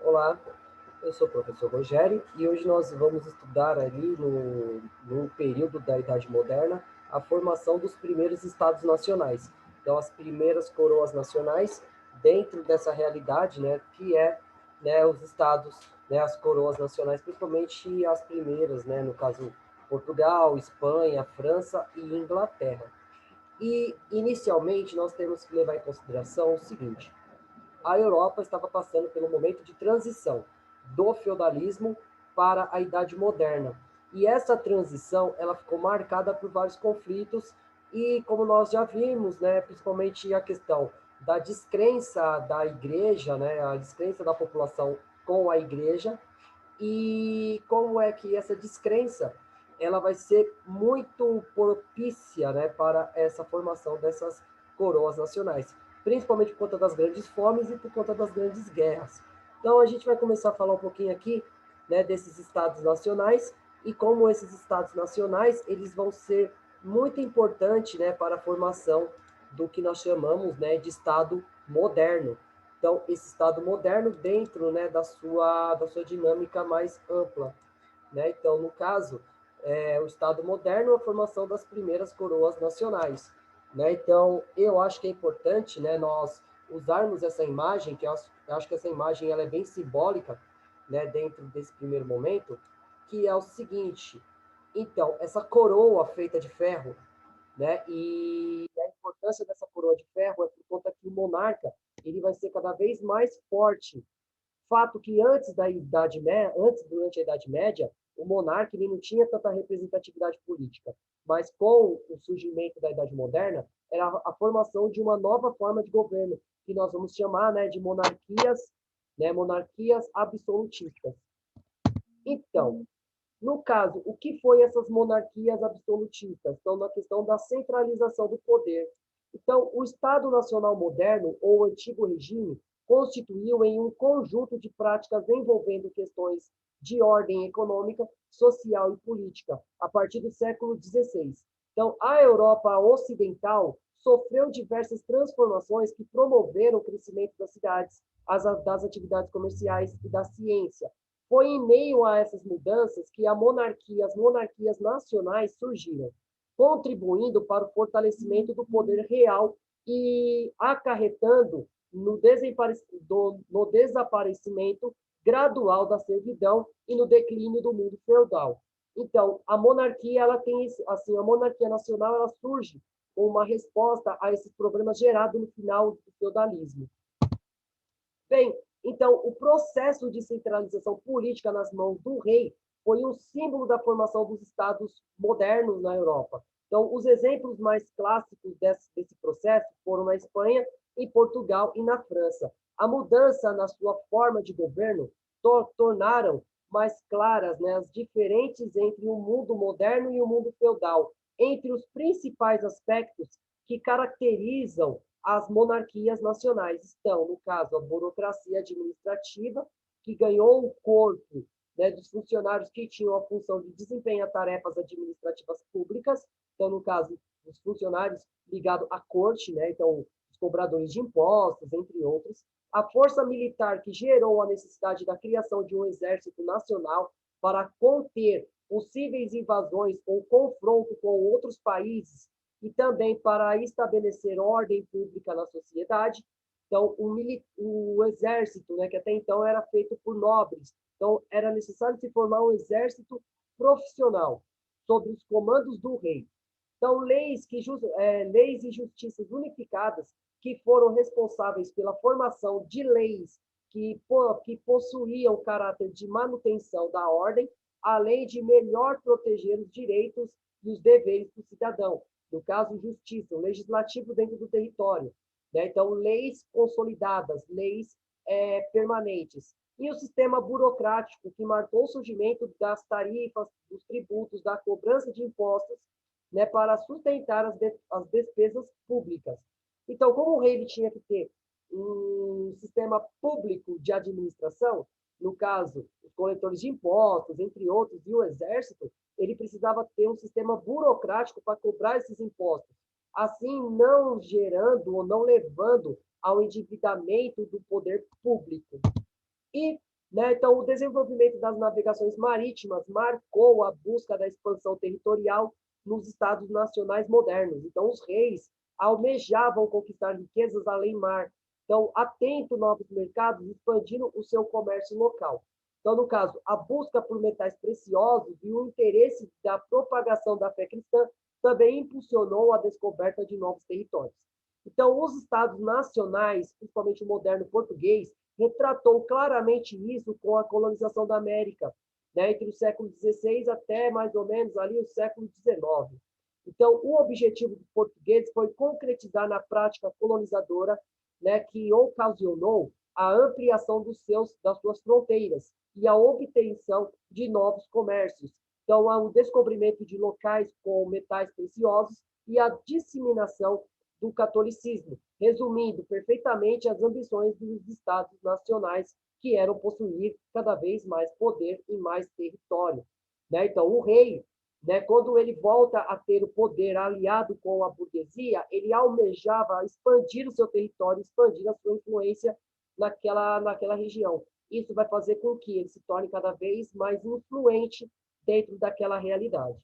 Olá, eu sou o professor Rogério e hoje nós vamos estudar ali no período da Idade Moderna a formação dos primeiros estados nacionais. Então, as primeiras coroas nacionais dentro dessa realidade, né, que é, né, os estados, né, as coroas nacionais, principalmente as primeiras, né, no caso Portugal, Espanha, França e Inglaterra. E, inicialmente, nós temos que levar em consideração o seguinte: a Europa estava passando pelo momento de transição do feudalismo para a Idade Moderna. E essa transição ela ficou marcada por vários conflitos e, como nós já vimos, né, principalmente a questão da descrença da igreja, né, a descrença da população com a igreja, e como é que essa descrença ela vai ser muito propícia, né, para essa formação dessas coroas nacionais, principalmente por conta das grandes fomes e por conta das grandes guerras. Então a gente vai começar a falar um pouquinho aqui, né, desses estados nacionais e como esses estados nacionais eles vão ser muito importantes, né, para a formação do que nós chamamos, né, de estado moderno. Então, esse Estado moderno dentro, né, da sua dinâmica mais ampla. Né? Então, no caso, o Estado moderno é a formação das primeiras coroas nacionais. Né? Então, eu acho que é importante, né, nós usarmos essa imagem, que eu acho que essa imagem ela é bem simbólica, né, dentro desse primeiro momento, que é o seguinte: então, essa coroa feita de ferro, né? E a importância dessa coroa de ferro é por conta que o monarca ele vai ser cada vez mais forte. Fato que antes da Idade Média, antes durante a Idade Média, o monarca ele não tinha tanta representatividade política, mas com o surgimento da Idade Moderna era a formação de uma nova forma de governo que nós vamos chamar, né, de monarquias, né, monarquias absolutistas. Então, no caso, o que foi essas monarquias absolutistas? Então, na questão da centralização do poder. Então, o Estado Nacional moderno, ou o antigo regime, constituiu em um conjunto de práticas envolvendo questões de ordem econômica, social e política, a partir do século XVI. Então, a Europa ocidental sofreu diversas transformações que promoveram o crescimento das cidades, das atividades comerciais e da ciência. Foi em meio a essas mudanças que as monarquias nacionais surgiram, contribuindo para o fortalecimento do poder real e acarretando no desaparecimento gradual da servidão e no declínio do mundo feudal. Então, a monarquia, ela tem assim, a monarquia nacional, ela surge como uma resposta a esses problemas gerados no final do feudalismo. Bem, então, o processo de centralização política nas mãos do rei foi um símbolo da formação dos estados modernos na Europa. Então, os exemplos mais clássicos desse processo foram na Espanha, em Portugal e na França. A mudança na sua forma de governo tornaram mais claras, né, as diferenças entre o mundo moderno e o mundo feudal, entre os principais aspectos que caracterizam as monarquias nacionais estão, no caso, a burocracia administrativa, que ganhou o corpo, né, dos funcionários que tinham a função de desempenhar tarefas administrativas públicas, então, no caso, os funcionários ligados à corte, né, então, os cobradores de impostos, entre outros, a força militar que gerou a necessidade da criação de um exército nacional para conter possíveis invasões ou confronto com outros países e também para estabelecer ordem pública na sociedade. Então, o exército, né, que até então era feito por nobres, então era necessário se formar um exército profissional sob os comandos do rei. Então, leis e justiças unificadas que foram responsáveis pela formação de leis que possuíam caráter de manutenção da ordem, além de melhor proteger os direitos e os deveres do cidadão. No caso, justiça, o legislativo dentro do território. Né? Então, leis consolidadas, leis permanentes. E o sistema burocrático, que marcou o surgimento das tarifas, dos tributos, da cobrança de impostos, né, para sustentar as despesas públicas. Então, como o rei ele tinha que ter um sistema público de administração, no caso, os coletores de impostos, entre outros, e o exército, ele precisava ter um sistema burocrático para cobrar esses impostos, assim não gerando ou não levando ao endividamento do poder público. E né? Então, o desenvolvimento das navegações marítimas marcou a busca da expansão territorial nos estados nacionais modernos. Então, os reis almejavam conquistar riquezas além mar. Então, atento novos mercados, expandindo o seu comércio local. Então, no caso, a busca por metais preciosos e o interesse da propagação da fé cristã também impulsionou a descoberta de novos territórios. Então, os estados nacionais, principalmente o moderno português, retratou claramente isso com a colonização da América, né, entre o século XVI até mais ou menos ali o século XIX. Então, o objetivo dos portugueses foi concretizar na prática colonizadora, né, que ocasionou a ampliação das suas fronteiras e a obtenção de novos comércios. Então, o descobrimento de locais com metais preciosos e a disseminação do catolicismo, resumindo perfeitamente as ambições dos estados nacionais, que eram possuir cada vez mais poder e mais território. Né? Então, o rei, né, quando ele volta a ter o poder aliado com a burguesia, ele almejava expandir o seu território, expandir a sua influência naquela região. Isso vai fazer com que ele se torne cada vez mais influente dentro daquela realidade.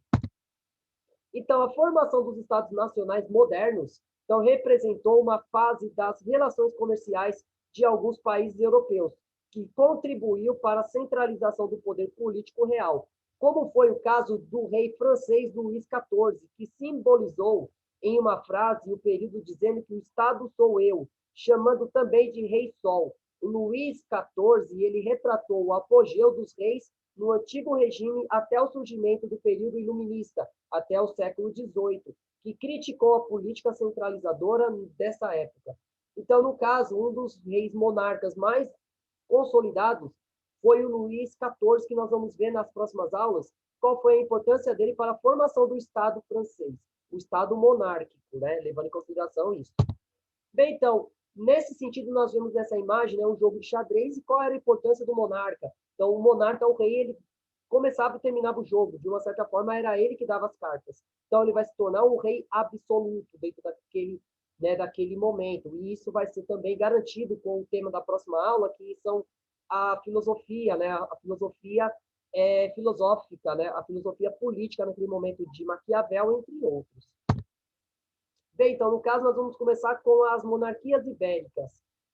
Então, a formação dos estados nacionais modernos então, representou uma fase das relações comerciais de alguns países europeus, que contribuiu para a centralização do poder político real, como foi o caso do rei francês Luís XIV, que simbolizou em uma frase o período dizendo que o Estado sou eu, chamando também de Rei Sol. O Luís XIV ele retratou o apogeu dos reis no antigo regime até o surgimento do período iluminista, até o século XVIII, que criticou a política centralizadora dessa época. Então, no caso, um dos reis monarcas mais consolidados foi o Luís XIV, que nós vamos ver nas próximas aulas, qual foi a importância dele para a formação do Estado francês, o Estado monárquico, né? Levando em consideração isso. Bem, então, nesse sentido, nós vemos nessa imagem um jogo de xadrez e qual era a importância do monarca. Então, o monarca, o rei, ele começava e terminava o jogo. De uma certa forma, era ele que dava as cartas. Então, ele vai se tornar um rei absoluto dentro daquele momento. E isso vai ser também garantido com o tema da próxima aula, que são a filosofia, né? A filosofia filosófica, né? A filosofia política naquele momento de Maquiavel, entre outros. Bem, então, no caso, nós vamos começar com as monarquias ibéricas.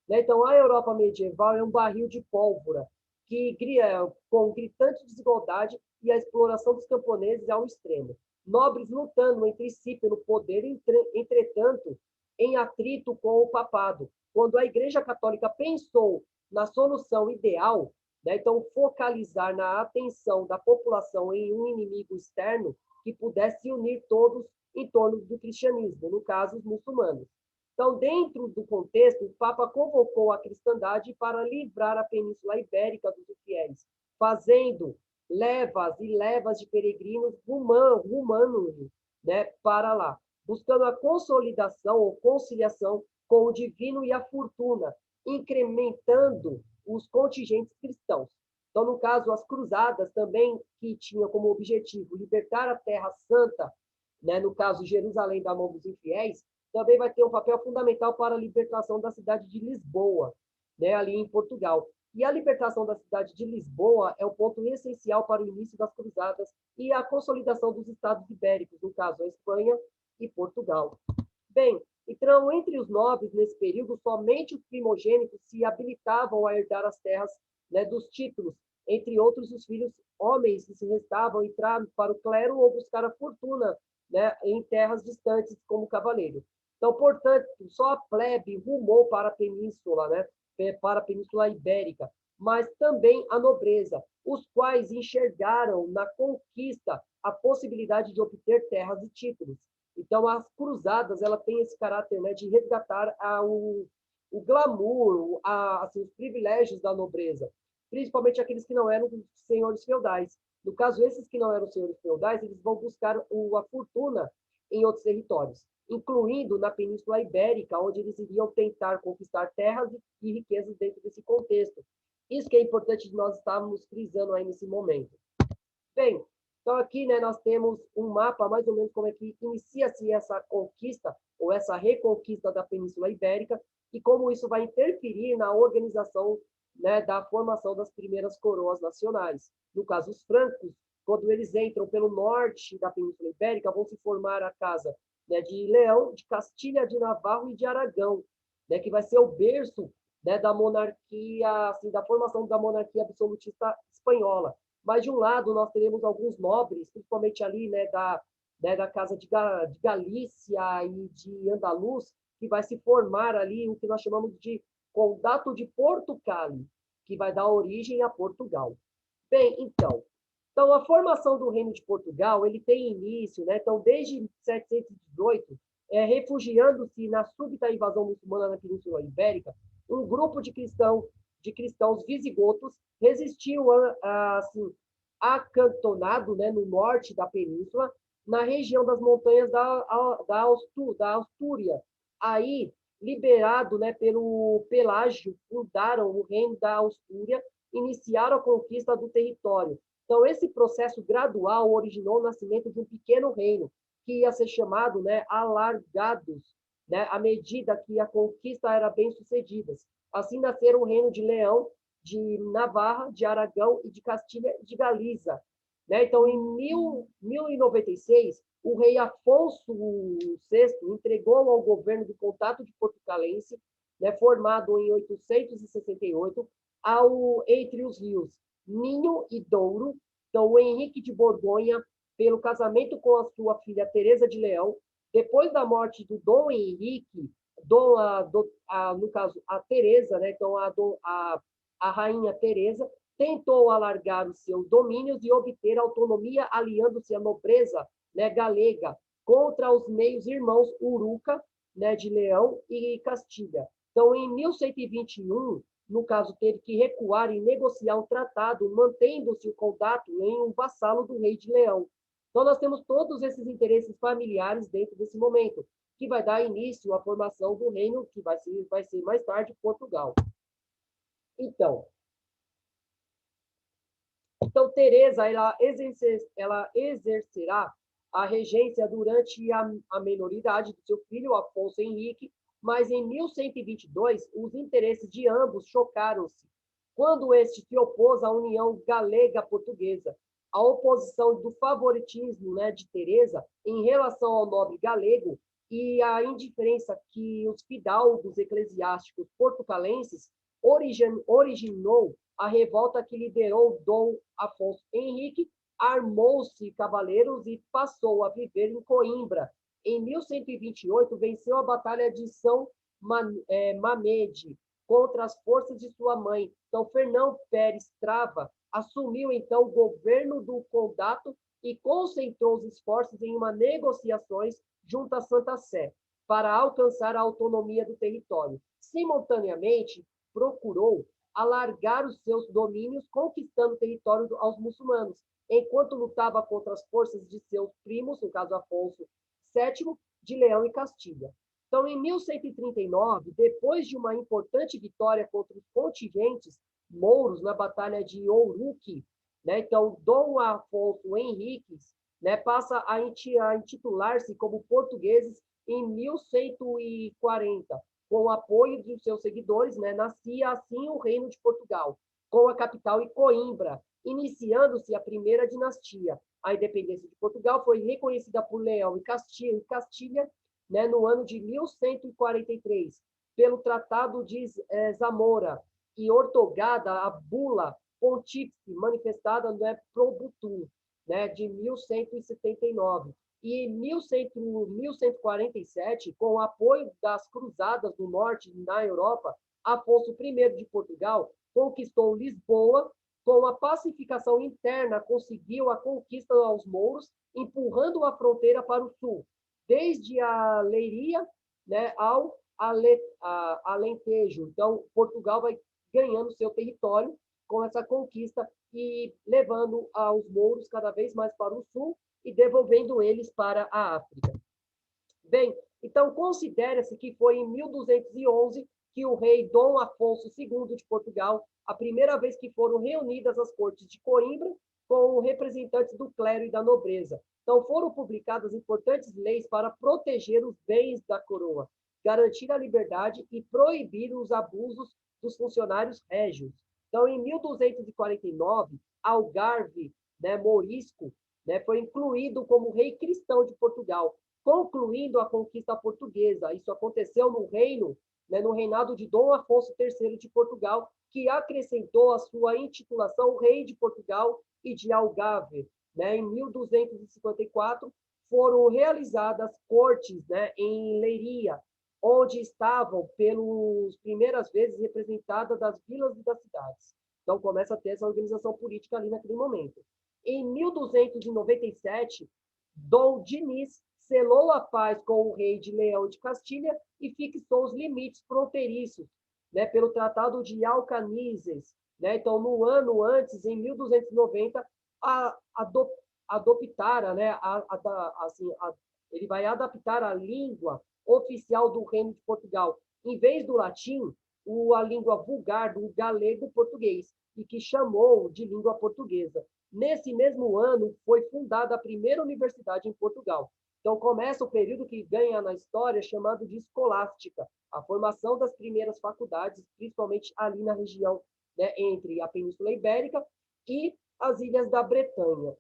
Né? Então, a Europa medieval é um barril de pólvora que cria com gritante desigualdade e a exploração dos camponeses ao extremo. Nobres lutando entre si pelo poder, entretanto, em atrito com o papado. Quando a Igreja Católica pensou na solução ideal, né? Então, focalizar na atenção da população em um inimigo externo que pudesse unir todos em torno do cristianismo, no caso, os muçulmanos. Então, dentro do contexto, o Papa convocou a cristandade para livrar a Península Ibérica dos infiéis, fazendo levas e levas de peregrinos rumanos, né, para lá, buscando a consolidação ou conciliação com o divino e a fortuna, incrementando os contingentes cristãos. Então, no caso, as cruzadas também, que tinham como objetivo libertar a Terra Santa, né, no caso, Jerusalém da mão dos infiéis, também vai ter um papel fundamental para a libertação da cidade de Lisboa, né, ali em Portugal. E a libertação da cidade de Lisboa é o ponto essencial para o início das cruzadas e a consolidação dos estados ibéricos, no caso, a Espanha e Portugal. Bem, então, entre os nobres, nesse período, somente os primogênitos se habilitavam a herdar as terras, né, dos títulos, entre outros, os filhos homens que se restavam entrar para o clero ou buscar a fortuna, né, em terras distantes como cavaleiro. Então, portanto, só a plebe rumou para a península, né, para a Península Ibérica, mas também a nobreza, os quais enxergaram na conquista a possibilidade de obter terras e títulos. Então, as cruzadas, ela tem esse caráter, né, de resgatar o glamour, assim, os privilégios da nobreza, principalmente aqueles que não eram senhores feudais. No caso, esses que não eram senhores feudais, eles vão buscar a fortuna em outros territórios, incluindo na Península Ibérica, onde eles iriam tentar conquistar terras e riquezas dentro desse contexto. Isso que é importante de nós estarmos frisando aí nesse momento. Bem, então aqui, né, nós temos um mapa mais ou menos como é que inicia-se essa conquista ou essa reconquista da Península Ibérica e como isso vai interferir na organização né, da formação das primeiras coroas nacionais. No caso, os francos, quando eles entram pelo norte da Península Ibérica, vão se formar a casa, né, de Leão, de Castilha, de Navarro e de Aragão, né, que vai ser o berço, né, da monarquia, assim, da formação da monarquia absolutista espanhola. Mas, de um lado, nós teremos alguns nobres, principalmente ali, da casa de Galícia e de Andaluz, que vai se formar ali o que nós chamamos de Condado de Portugal, que vai dar origem a Portugal. Bem, então a formação do Reino de Portugal, ele tem início, né? Então, desde 718, refugiando-se na súbita invasão muçulmana na Península Ibérica, um grupo de cristãos visigotos resistiu assim, acantonado, né, no norte da península, na região das montanhas da Astúria. Aí, liberado, né, pelo Pelágio, fundaram o reino da Astúria, iniciaram a conquista do território. Então, esse processo gradual originou o nascimento de um pequeno reino, que ia ser chamado, né, alargados, né, à medida que a conquista era bem sucedida. Assim nasceram o reino de Leão, de Navarra, de Aragão e de Castilha e de Galiza. Né? Então, em 1096, o rei Afonso VI entregou ao governo do Condado de Portucalense, né, formado em 868, entre os rios Minho e Douro. Então, o Henrique de Borgonha, pelo casamento com a sua filha Teresa de Leão, depois da morte do Dom Henrique, no caso, a Teresa, né, então a rainha Teresa, tentou alargar os seus domínios e obter autonomia, aliando-se à nobreza, né, galega contra os meios-irmãos Uruca, né, de Leão e Castilha. Então, em 1121, no caso, teve que recuar e negociar um tratado, mantendo-se o condado em um vassalo do rei de Leão. Então, nós temos todos esses interesses familiares dentro desse momento, que vai dar início à formação do reino, que vai ser mais tarde Portugal. Então, Teresa, ela exercerá a regência durante a menoridade do seu filho, Afonso Henrique, mas em 1122, os interesses de ambos chocaram-se, quando este se opôs à união galega-portuguesa. A oposição do favoritismo, né, de Teresa em relação ao nobre galego e a indiferença que os fidalgos eclesiásticos portucalenses originou a revolta que liderou Dom Afonso Henrique, armou-se cavaleiros e passou a viver em Coimbra. Em 1128, venceu a Batalha de São Mamede contra as forças de sua mãe. Então, Fernão Pérez Trava assumiu, então, o governo do condado e concentrou os esforços em uma negociações junto à Santa Sé para alcançar a autonomia do território. Simultaneamente, procurou alargar os seus domínios, conquistando território aos muçulmanos, enquanto lutava contra as forças de seus primos, no caso Afonso VII, de Leão e Castilha. Então, em 1139, depois de uma importante vitória contra os contingentes mouros na Batalha de Ouruque, né, então Dom Afonso Henriques, né, passa a intitular-se como portugueses em 1140, com o apoio de seus seguidores, né, nascia assim o Reino de Portugal, com a capital em Coimbra, iniciando-se a primeira dinastia. A independência de Portugal foi reconhecida por Leão e Castilha, né, no ano de 1143, pelo Tratado de Zamora, e ortogada a bula pontífice manifestada no Probutum, né, de 1179. E em 1147, com o apoio das cruzadas do norte na Europa, Afonso I de Portugal conquistou Lisboa. Com a pacificação interna, conseguiu a conquista aos mouros, empurrando a fronteira para o sul, desde a Leiria, né, ao Alentejo. Então, Portugal vai ganhando seu território com essa conquista e levando os mouros cada vez mais para o sul e devolvendo eles para a África. Bem, então considera-se que foi em 1211 que o rei Dom Afonso II de Portugal, a primeira vez que foram reunidas as cortes de Coimbra com representantes do clero e da nobreza. Então foram publicadas importantes leis para proteger os bens da coroa, garantir a liberdade e proibir os abusos dos funcionários régios. Então, em 1249, Algarve, né, Morisco, né, foi incluído como rei cristão de Portugal, concluindo a conquista portuguesa. Isso aconteceu no reino, né, no reinado de Dom Afonso III de Portugal, que acrescentou a sua intitulação Rei de Portugal e de Algarve. Né? Em 1254, foram realizadas cortes, né, em Leiria, onde estavam, pelas primeiras vezes, representadas as vilas e das cidades. Então, começa a ter essa organização política ali naquele momento. Em 1297, Dom Diniz selou a paz com o rei de Leão de Castilha e fixou os limites fronteiriços, né, pelo Tratado de Alcanices. Né? Então, no ano antes, em 1290, adoptara, né, ele vai adaptar a língua oficial do Reino de Portugal. Em vez do latim, a língua vulgar do galego-português, e que chamou de língua portuguesa. Nesse mesmo ano, foi fundada a primeira universidade em Portugal. Então, começa o período que ganha na história chamado de escolástica, a formação das primeiras faculdades, principalmente ali na região, né, entre a Península Ibérica e as Ilhas da Bretanha.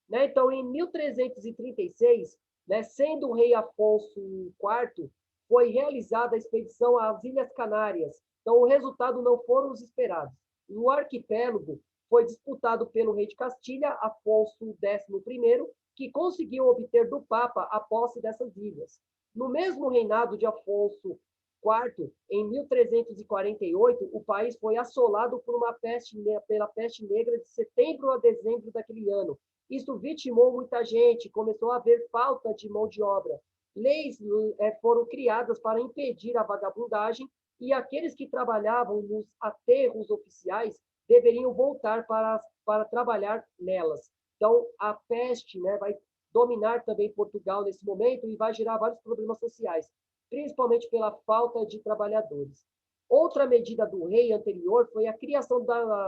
Né? Então, em 1336, né, sendo o rei Afonso IV, foi realizada a expedição às Ilhas Canárias. Então, o resultado não foram os esperados. O arquipélago foi disputado pelo rei de Castilha, Afonso XI, que conseguiu obter do Papa a posse dessas ilhas. No mesmo reinado de Afonso IV, em 1348, o país foi assolado por pela peste negra de setembro a dezembro daquele ano. Isso vitimou muita gente, começou a haver falta de mão de obra. Leis foram criadas para impedir a vagabundagem e aqueles que trabalhavam nos aterros oficiais deveriam voltar para trabalhar nelas. Então, a peste, né, vai dominar também Portugal nesse momento e vai gerar vários problemas sociais, principalmente pela falta de trabalhadores. Outra medida do rei anterior foi a criação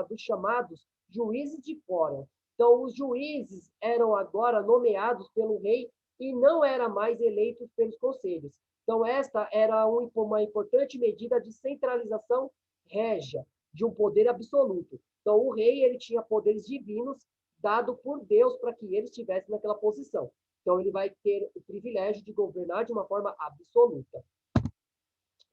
dos chamados juízes de fora. Então, os juízes eram agora nomeados pelo rei e não eram mais eleitos pelos conselhos. Então, esta era uma importante medida de centralização régia, de um poder absoluto. Então, o rei ele tinha poderes divinos dado por Deus para que ele estivesse naquela posição. Então, ele vai ter o privilégio de governar de uma forma absoluta.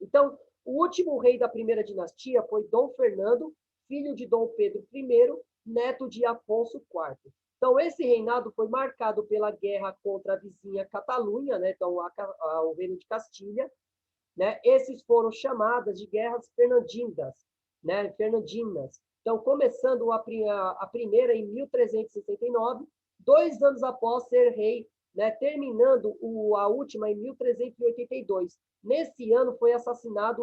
Então, o último rei da primeira dinastia foi Dom Fernando, filho de Dom Pedro I, neto de Afonso IV. Então, esse reinado foi marcado pela guerra contra a vizinha Catalunha, né? Então, o reino de Castilha. Né? Esses foram chamadas de guerras fernandinas. Né? Fernandinas. Então, começando a primeira em 1369, 2 anos após ser rei, né? Terminando a última em 1382. Nesse ano foi assinado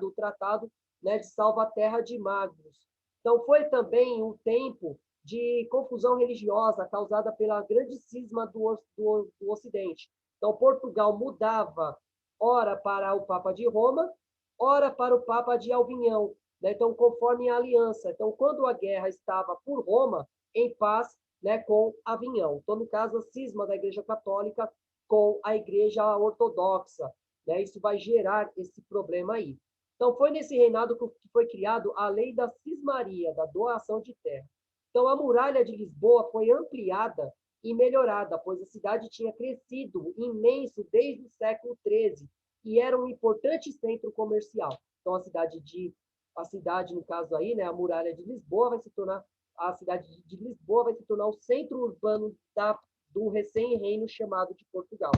o Tratado, né, de Salvaterra de Magos. Então, foi também um tempo de confusão religiosa causada pela grande cisma do Ocidente. Então, Portugal mudava ora para o Papa de Roma, ora para o Papa de Alvinhão. Né? Então, conforme a aliança. Então, quando a guerra estava por Roma, em paz, né, com Avignon. Então, no caso, a cisma da Igreja Católica com a Igreja Ortodoxa. Né? Isso vai gerar esse problema aí. Então, foi nesse reinado que foi criado a lei da cismaria, da doação de terra. Então, a muralha de Lisboa foi ampliada e melhorada, pois a cidade tinha crescido imenso desde o século XIII e era um importante centro comercial. Então, a cidade, no caso aí, né, a muralha de Lisboa a cidade de Lisboa vai se tornar o centro urbano do recém-reino chamado de Portugal.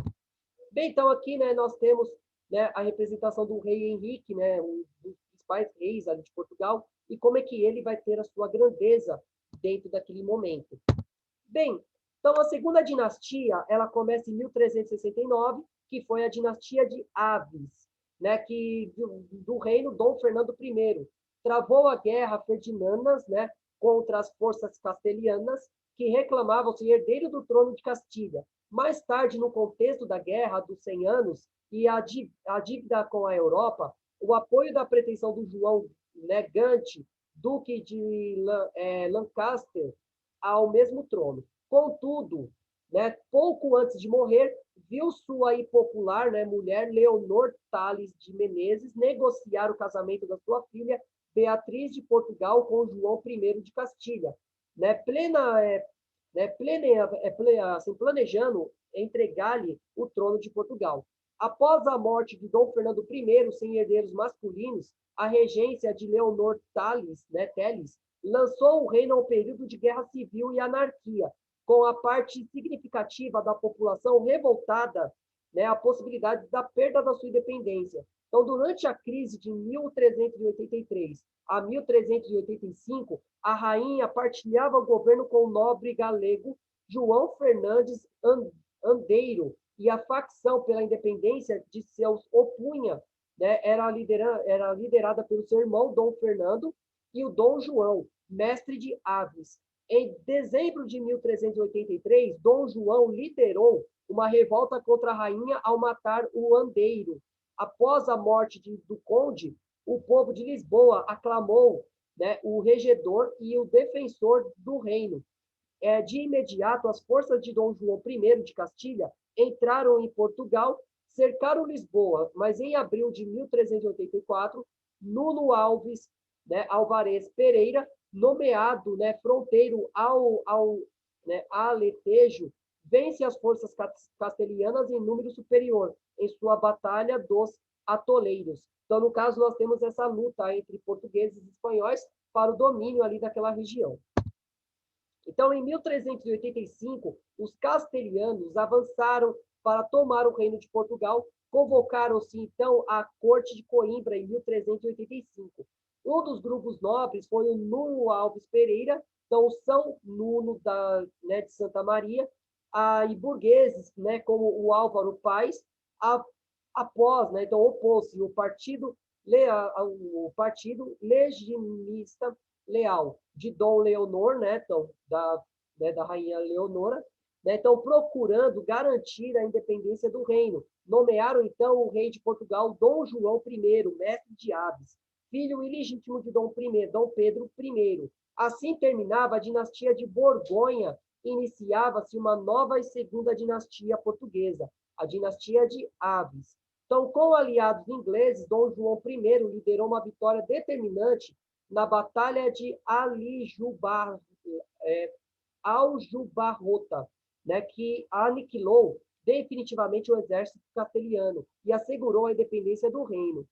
Bem, então aqui, né, nós temos, né, a representação do rei Henrique, né, um dos principais reis ali de Portugal, e como é que ele vai ter a sua grandeza dentro daquele momento. Bem, então a segunda dinastia, ela começa em 1369, que foi a dinastia de Aves, né, do reino Dom Fernando I. Travou a guerra Ferdinandas, né, contra as forças castelhanas, que reclamavam ser herdeiro do trono de Castilha. Mais tarde, no contexto da Guerra dos 100 Anos e a dívida com a Europa, o apoio da pretensão do João, né, Gante, duque de Lancaster, ao mesmo trono. Contudo, né, pouco antes de morrer, viu sua impopular, né, mulher Leonor Tales de Menezes negociar o casamento da sua filha Beatriz de Portugal com João I de Castilha, né, assim, planejando entregar-lhe o trono de Portugal. Após a morte de Dom Fernando I, sem herdeiros masculinos, a regência de Leonor Teles lançou o reino a um período de guerra civil e anarquia, com a parte significativa da população revoltada, né, a possibilidade da perda da sua independência. Então, durante a crise de 1383 a 1385, a rainha partilhava o governo com o nobre galego João Fernandes Andeiro, e a facção pela independência de seus opunha, né, era liderada pelo seu irmão Dom Fernando e o Dom João, mestre de Aves. Em dezembro de 1383, Dom João liderou uma revolta contra a rainha ao matar o Andeiro. Após a morte do conde, o povo de Lisboa aclamou, né, o regedor e o defensor do reino. De imediato, as forças de Dom João I de Castilha entraram em Portugal, cercaram Lisboa, mas em abril de 1384, Nuno Alves, né, Alvarez Pereira, nomeado, né, fronteiro né, Alentejo, vence as forças castelhanas em número superior em sua Batalha dos Atoleiros. Então, no caso, nós temos essa luta entre portugueses e espanhóis para o domínio ali daquela região. Então, em 1385, os castelhanos avançaram para tomar o reino de Portugal, convocaram-se, então, a corte de Coimbra em 1385. Um dos grupos nobres foi o Nuno Alves Pereira, então São Nuno né, de Santa Maria, e burgueses, né, como o Álvaro Paes, após, né, então opôs-se o partido legitimista leal de Dom Leonor, né, então, da rainha Leonora, né, então procurando garantir a independência do reino. Nomearam, então, o rei de Portugal, Dom João I, mestre de Aves, filho ilegítimo de Dom Pedro I. Assim terminava a dinastia de Borgonha, iniciava-se uma nova e segunda dinastia portuguesa, a dinastia de Aves. Então, com aliados ingleses, Dom João I liderou uma vitória determinante na Batalha de Aljubarrota, né, que aniquilou definitivamente o exército castelhano e assegurou a independência do reino.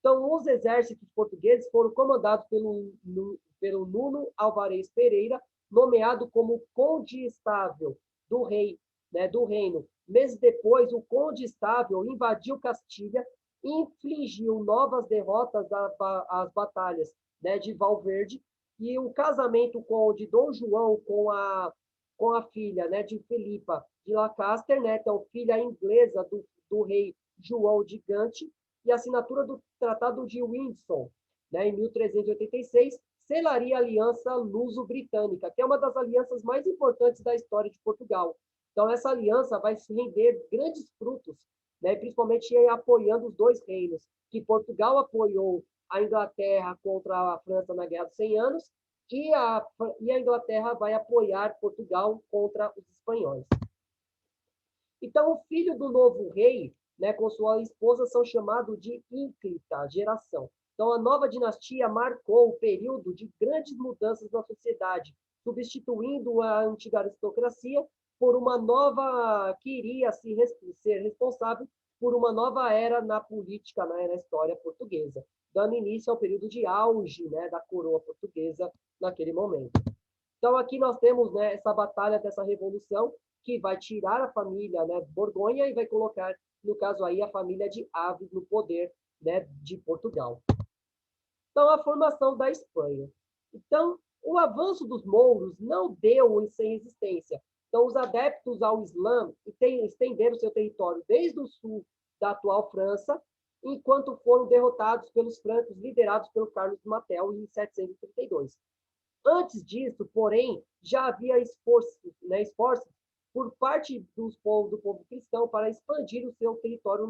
Então, os exércitos portugueses foram comandados pelo Nuno Alvarez Pereira, nomeado como condestável do rei, né, do reino. Meses depois, o condestável invadiu Castilha e infligiu novas derrotas às batalhas, né, de Valverde, e o casamento de Dom João com a filha, né, de Filipa de Lancaster, né, então filha inglesa do rei João de Gante, e a assinatura do Tratado de Windsor, né, em 1386, selaria a Aliança Luso-Britânica, que é uma das alianças mais importantes da história de Portugal. Então, essa aliança vai se render grandes frutos, né, principalmente apoiando os dois reinos, que Portugal apoiou a Inglaterra contra a França na Guerra dos 100 Anos, e a Inglaterra vai apoiar Portugal contra os espanhóis. Então, o filho do novo rei, né, com sua esposa, são chamados de ínclita geração. Então, a nova dinastia marcou o período de grandes mudanças na sociedade, substituindo a antiga aristocracia por uma nova, que iria ser responsável por uma nova era na política, né, na história portuguesa, dando início ao período de auge, né, da coroa portuguesa naquele momento. Então, aqui nós temos, né, essa batalha dessa revolução, que vai tirar a família, né, Borgonha e vai colocar, no caso aí, a família de Aves no poder, né, de Portugal. Então, a formação da Espanha. Então, o avanço dos mouros não deu sem resistência. Então, os adeptos ao Islã estenderam seu território desde o sul da atual França, enquanto foram derrotados pelos francos, liderados pelo Carlos Martel em 732. Antes disso, porém, já havia esforços por parte do povo cristão para expandir o seu território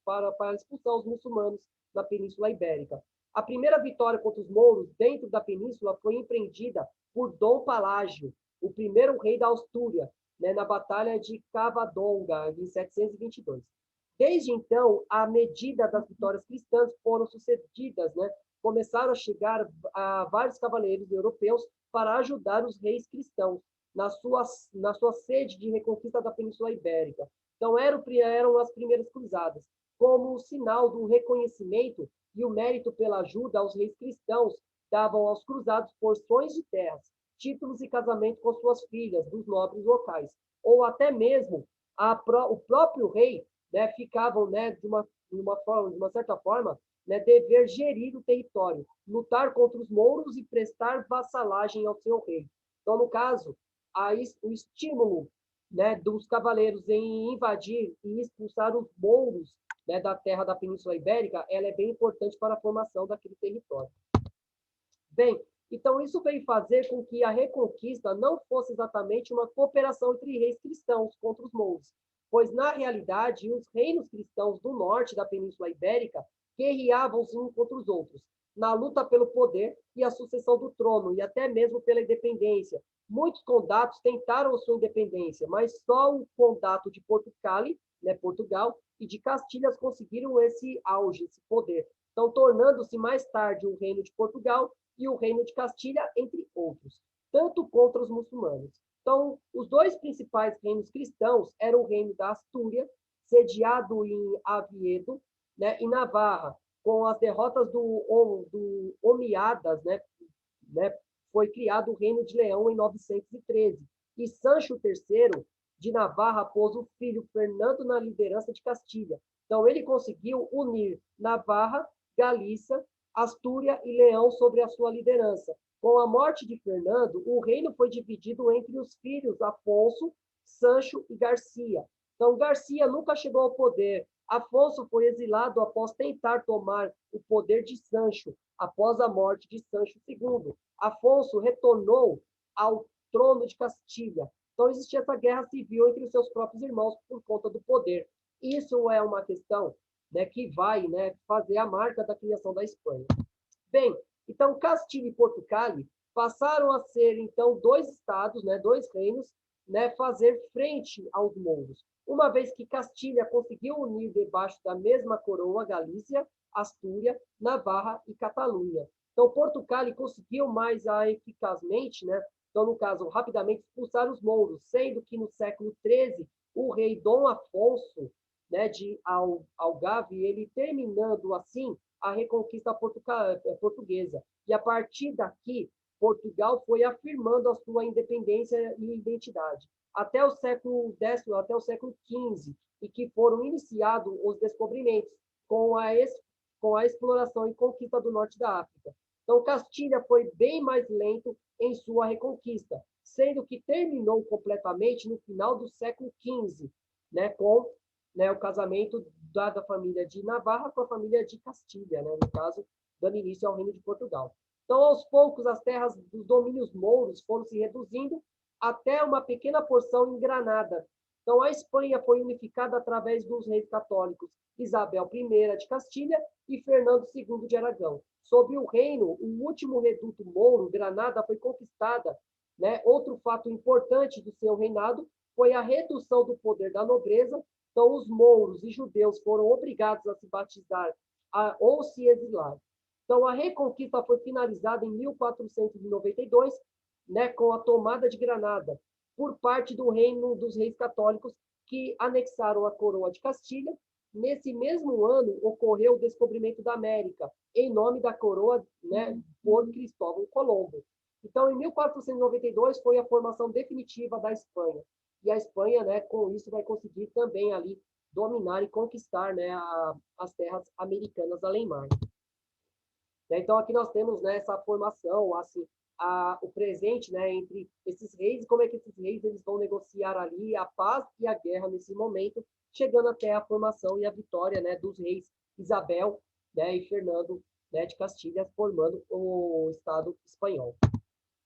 para expulsar os muçulmanos na Península Ibérica. A primeira vitória contra os mouros dentro da península foi empreendida por Dom Palágio, o primeiro rei da Astúria, né, na Batalha de Cavadonga, em 722. Desde então, a medida das vitórias cristãs foram sucedidas, né, começaram a chegar vários cavaleiros europeus para ajudar os reis cristãos na sua sede de reconquista da Península Ibérica. Então, eram as primeiras cruzadas, como sinal do reconhecimento e o mérito pela ajuda aos reis cristãos, davam aos cruzados porções de terras, títulos e casamento com suas filhas, dos nobres locais, ou até mesmo o próprio rei, né, ficavam, né, de uma certa forma, né, dever gerir o território, lutar contra os mouros e prestar vassalagem ao seu rei. Então, no caso, o estímulo, né, dos cavaleiros em invadir e expulsar os mouros, né, da terra da Península Ibérica, ela é bem importante para a formação daquele território. Bem, então isso veio fazer com que a reconquista não fosse exatamente uma cooperação entre reis cristãos contra os mouros, pois, na realidade, os reinos cristãos do norte da Península Ibérica guerreavam uns contra os outros, na luta pelo poder e a sucessão do trono, e até mesmo pela independência. Muitos condatos tentaram sua independência, mas só o condato de Portugal, né, Portugal, e de Castilhas conseguiram esse auge, esse poder. Então, tornando-se mais tarde o Reino de Portugal e o Reino de Castilha, entre outros, tanto contra os muçulmanos. Então, os dois principais reinos cristãos eram o reino da Astúria, sediado em Oviedo, né, e Navarra, com as derrotas do Omíadas, né, foi criado o Reino de Leão em 913. E Sancho III de Navarra pôs o filho Fernando na liderança de Castilha. Então, ele conseguiu unir Navarra, Galícia, Astúria e Leão sobre a sua liderança. Com a morte de Fernando, o reino foi dividido entre os filhos Afonso, Sancho e Garcia. Então, Garcia nunca chegou ao poder. Afonso foi exilado após tentar tomar o poder de Sancho, após a morte de Sancho II. Afonso retornou ao trono de Castilha. Então, existia essa guerra civil entre os seus próprios irmãos por conta do poder. Isso é uma questão, né, que vai, né, fazer a marca da criação da Espanha. Bem, então, Castilha e Portugal passaram a ser, então, dois estados, né, dois reinos, né, fazer frente aos mouros. Uma vez que Castilha conseguiu unir debaixo da mesma coroa Galícia, Astúria, Navarra e Catalunha. Então, Portugal conseguiu mais eficazmente, né, então, no caso, rapidamente expulsar os mouros, sendo que no século XIII, o rei Dom Afonso, né, de Algarve, ele terminando assim a reconquista portuguesa. E a partir daqui, Portugal foi afirmando a sua independência e identidade. Até o século X, até o século XV, e que foram iniciados os descobrimentos com a exploração e conquista do norte da África. Então, Castilha foi bem mais lento em sua reconquista, sendo que terminou completamente no final do século XV, né, com, né, o casamento da família de Navarra com a família de Castilha, né, no caso, dando início ao Reino de Portugal. Então, aos poucos, as terras dos domínios mouros foram se reduzindo até uma pequena porção em Granada. Então, a Espanha foi unificada através dos reis católicos Isabel I de Castilha e Fernando II de Aragão. Sob o reino, o último reduto mouro, Granada, foi conquistada. Né? Outro fato importante do seu reinado foi a redução do poder da nobreza. Então, os mouros e judeus foram obrigados a se batizar ou se exilar. Então, a reconquista foi finalizada em 1492, né, com a tomada de Granada, por parte do reino dos reis católicos, que anexaram a coroa de Castilha. Nesse mesmo ano, ocorreu o descobrimento da América, em nome da coroa, né, por Cristóvão Colombo. Então, em 1492, foi a formação definitiva da Espanha. E a Espanha, né, com isso, vai conseguir também ali dominar e conquistar, né, as terras americanas além-mar. Então, aqui nós temos, né, essa formação, assim, o presente, né, entre esses reis, e como é que esses reis eles vão negociar ali a paz e a guerra nesse momento, chegando até a formação e a vitória, né, dos reis Isabel, né, e Fernando, né, de Castilha, formando o Estado espanhol.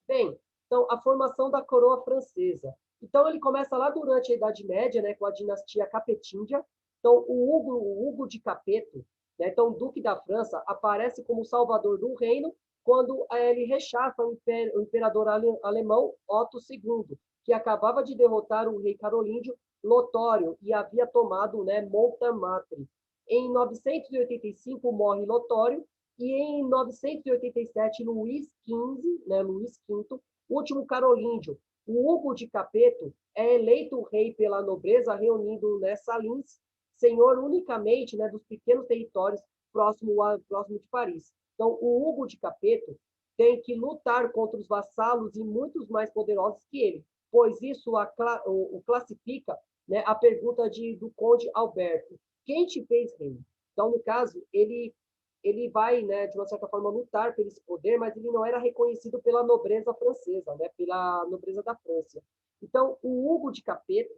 Bem, então, a formação da coroa francesa. Então, ele começa lá durante a Idade Média, né, com a dinastia Capetíndia. Então, o Hugo de Capeto, né, então, Duque da França, aparece como salvador do reino quando ele rechaça o imperador alemão Otto II, que acabava de derrotar o rei carolíngio Lotório e havia tomado, né, Montmartre. Em 985 morre Lotório E em 987, Luís XV, né, Luís V, último carolíngio, o Hugo de Capeto é eleito rei pela nobreza, reunindo, né, Salins, senhor unicamente, né, dos pequenos territórios próximo de Paris. Então, o Hugo de Capeto tem que lutar contra os vassalos e muitos mais poderosos que ele, pois isso o classifica, né, a pergunta do conde Alberto: quem te fez rei? Então, no caso, ele vai, né, de uma certa forma, lutar por esse poder, mas ele não era reconhecido pela nobreza francesa, né, pela nobreza da França. Então, o Hugo de Capeto,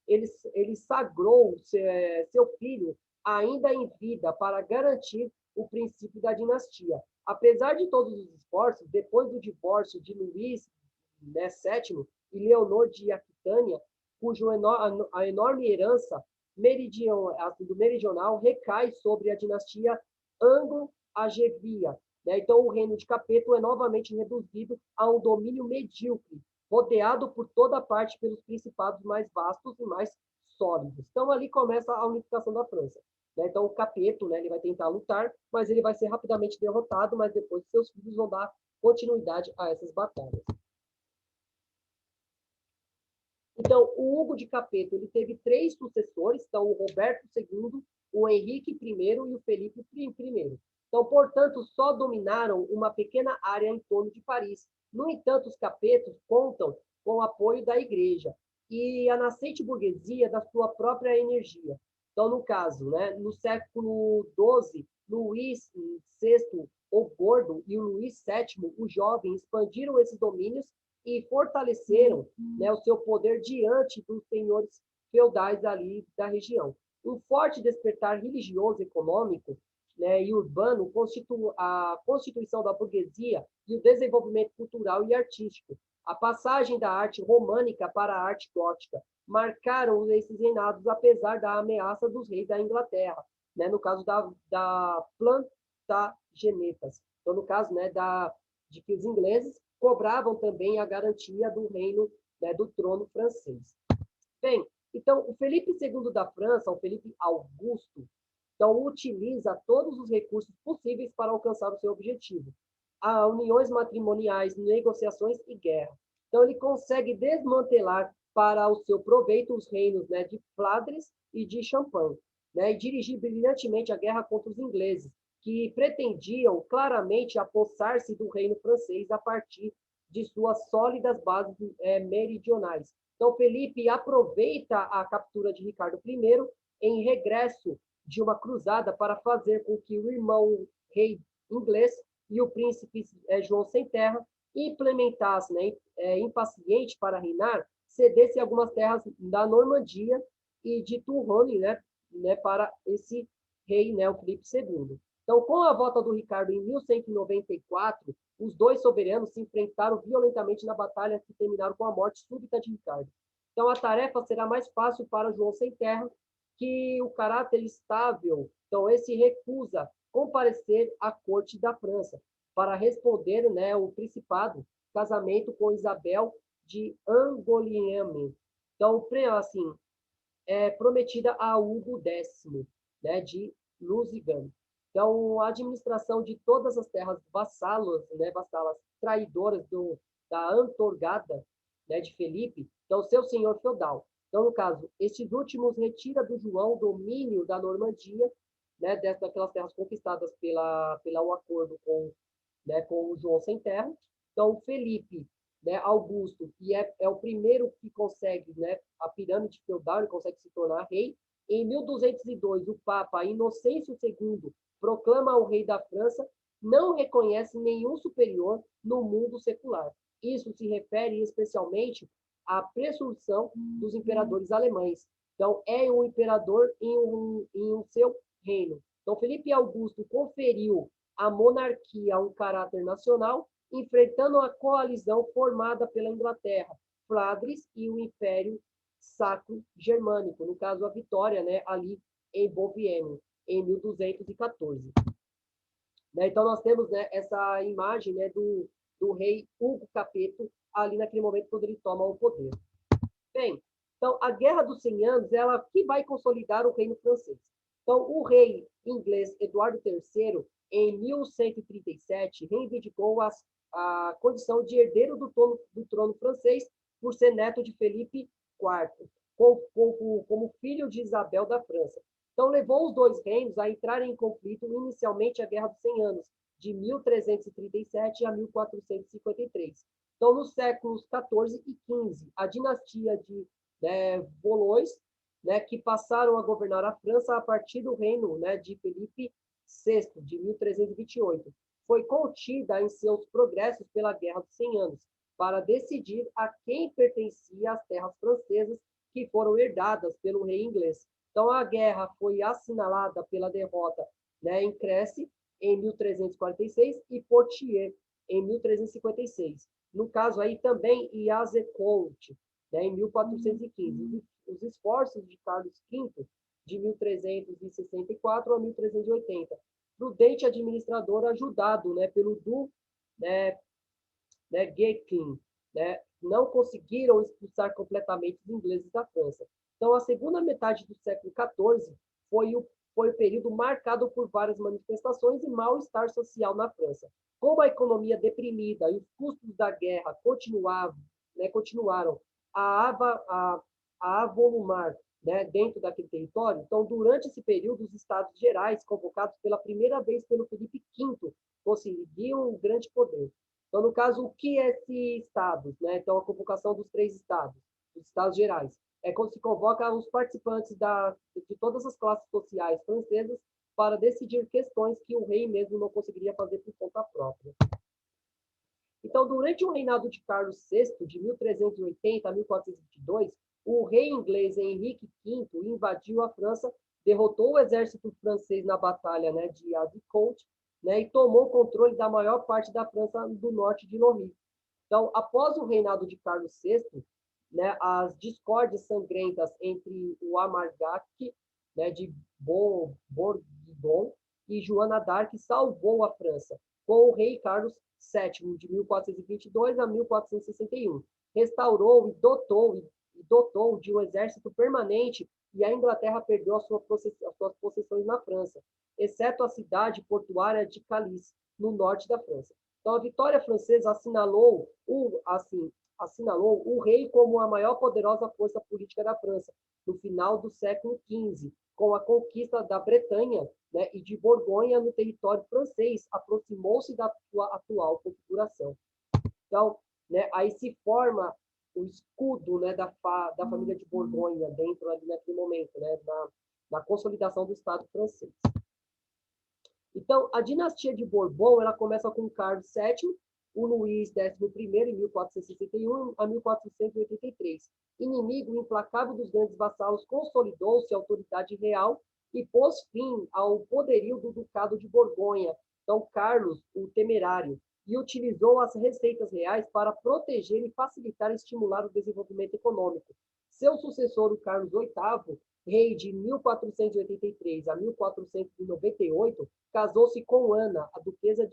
ele sagrou seu filho ainda em vida para garantir o princípio da dinastia. Apesar de todos os esforços, depois do divórcio de Luís, né, VII e Leonor de Aquitânia, a enorme herança do meridional recai sobre a dinastia anglo-agevia. Né? Então, o reino de Capeto é novamente reduzido a um domínio medíocre, rodeado por toda parte pelos principados mais vastos e mais sólidos. Então, ali começa a unificação da França. Né? Então, o Capeto, né, ele vai tentar lutar, mas ele vai ser rapidamente derrotado, mas depois seus filhos vão dar continuidade a essas batalhas. Então, o Hugo de Capeto ele teve 3 sucessores, então o Roberto II, o Henrique I e o Felipe I. Então, portanto, só dominaram uma pequena área em torno de Paris. No entanto, os Capetos contam com o apoio da igreja e a nascente burguesia da sua própria energia. Então, no caso, né, no século XII, Luís VI, o Gordo, e o Luís VII, o Jovem, expandiram esses domínios e fortaleceram, né, o seu poder diante dos senhores feudais ali da região. Um forte despertar religioso, econômico, né, e urbano a constituição da burguesia e o desenvolvimento cultural e artístico. A passagem da arte românica para a arte gótica marcaram esses reinados, apesar da ameaça dos reis da Inglaterra, né, no caso da Plantagenetas. Então, no caso, né, de que os ingleses cobravam também a garantia do reino, né, do trono francês. Bem, então, o Felipe II da França, o Felipe Augusto, então, utiliza todos os recursos possíveis para alcançar o seu objetivo. Há uniões matrimoniais, negociações e guerra. Então, ele consegue desmantelar para o seu proveito os reinos, né, de Flandres e de Champagne, né, e dirigir brilhantemente a guerra contra os ingleses, que pretendiam claramente apossar-se do reino francês a partir de suas sólidas bases meridionais. Então, Felipe aproveita a captura de Ricardo I em regresso de uma cruzada para fazer com que o irmão rei inglês e o príncipe João Sem Terra implementasse, né, impaciente para reinar, cedesse algumas terras da Normandia e de Tourone, né, para esse rei, né, o Felipe II. Então, com a volta do Ricardo em 1194, os dois soberanos se enfrentaram violentamente na batalha que terminaram com a morte súbita de Ricardo. Então, a tarefa será mais fácil para João Sem Terra, que o caráter estável, então, esse recusa comparecer à corte da França para responder, né, o principado, casamento com Isabel de Angoulême. Então, assim, prometida a Hugo X, né, de Lusignan. Então, a administração de todas as terras vassalas traidoras da Antorgada, né, de Felipe, então, seu senhor feudal. Então, no caso, estes últimos retira do João o domínio da Normandia, né, daquelas terras conquistadas pelo acordo com o João Sem Terra. Então, Felipe, né, Augusto, que é o primeiro que consegue, né, a pirâmide feudal, ele consegue se tornar rei. Em 1202, o Papa Inocêncio II proclama o rei da França, não reconhece nenhum superior no mundo secular. Isso se refere especialmente à presunção dos imperadores alemães. Então, é um imperador em um seu reino. Então, Felipe Augusto conferiu à monarquia um caráter nacional, enfrentando a coalizão formada pela Inglaterra, Flandres e o Império Sacro Germânico, no caso a vitória, né, ali em Bovienne, em 1214. Né, então nós temos, né, essa imagem, né, do rei Hugo Capeto ali naquele momento quando ele toma o poder. Bem, então a Guerra dos 100 Anos ela que vai consolidar o reino francês. Então o rei inglês Eduardo III em 1137, reivindicou a condição de herdeiro do trono francês por ser neto de Felipe IV, como filho de Isabel da França. Então, levou os dois reinos a entrarem em conflito, inicialmente a Guerra dos 100 Anos, de 1337 a 1453. Então, nos séculos XIV e XV, a dinastia de Valois, que passaram a governar a França a partir do reino de Felipe VI, de 1328, foi contida em seus progressos pela Guerra dos 100 Anos, para decidir a quem pertencia as terras francesas que foram herdadas pelo rei inglês. Então, a guerra foi assinalada pela derrota em Crécy, em 1346, e Poitiers, em 1356. No caso aí também Iazecourt, em 1415. Os esforços de Carlos V, de 1364 a 1380. Prudente administrador, ajudado pelo Du Guesclin, não conseguiram expulsar completamente os ingleses da França. Então, a segunda metade do século XIV foi o período marcado por várias manifestações e mal-estar social na França. Como a economia deprimida e os custos da guerra continuaram a avolumar dentro daquele território, então, durante esse período, os Estados Gerais, convocados pela primeira vez pelo Felipe V, conseguiam um grande poder. Então, no caso, o que é esse Estado? Então, a convocação dos 3 Estados, os Estados Gerais. É quando se convoca os participantes de todas as classes sociais francesas para decidir questões que o rei mesmo não conseguiria fazer por conta própria. Então, durante o reinado de Carlos VI, de 1380 a 1422, o rei inglês Henrique V invadiu a França, derrotou o exército francês na batalha de Azincourt, e tomou o controle da maior parte da França do norte de Lorraine. Então, após o reinado de Carlos VI, as discórdias sangrentas entre o Amargac de Bourguignon e Joana d'Arc salvou a França, com o rei Carlos VII, de 1422 a 1461. Restaurou e dotou de um exército permanente, e a Inglaterra perdeu as suas possessões na França, exceto a cidade portuária de Calais, no norte da França. Então, a vitória francesa assinalou o rei como a maior poderosa força política da França, no final do século XV, com a conquista da Bretanha e de Borgonha no território francês, aproximou-se da sua atual configuração. Então, aí se forma o escudo da família de Borgonha dentro ali naquele momento, na consolidação do Estado francês. Então, a dinastia de Bourbon, ela começa com Carlos VII, o Luís XI, em 1461 a 1483. Inimigo implacável dos grandes vassalos, consolidou-se a autoridade real e pôs fim ao poderio do Ducado de Borgonha, então Carlos, o Temerário, e utilizou as receitas reais para proteger e facilitar e estimular o desenvolvimento econômico. Seu sucessor, o Carlos VIII, rei de 1483 a 1498, casou-se com Ana, a duquesa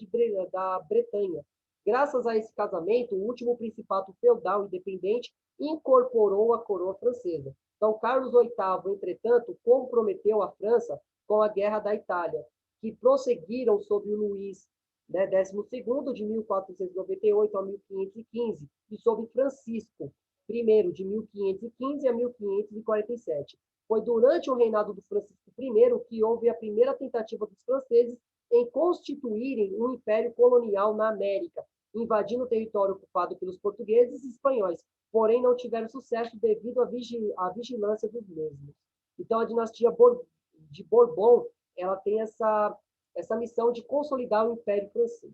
da Bretanha. Graças a esse casamento, o último principado feudal independente incorporou a coroa francesa. Então, Carlos VIII, entretanto, comprometeu a França com a Guerra da Itália, que prosseguiram sob o Luís XII, de 1498 a 1515, e sob Francisco I, de 1515 a 1547. Foi durante o reinado do Francisco I que houve a primeira tentativa dos franceses em constituírem um império colonial na América, invadindo o território ocupado pelos portugueses e espanhóis, porém não tiveram sucesso devido à vigilância dos mesmos. Então, a dinastia de Bourbon, ela tem essa missão de consolidar o Império Francês.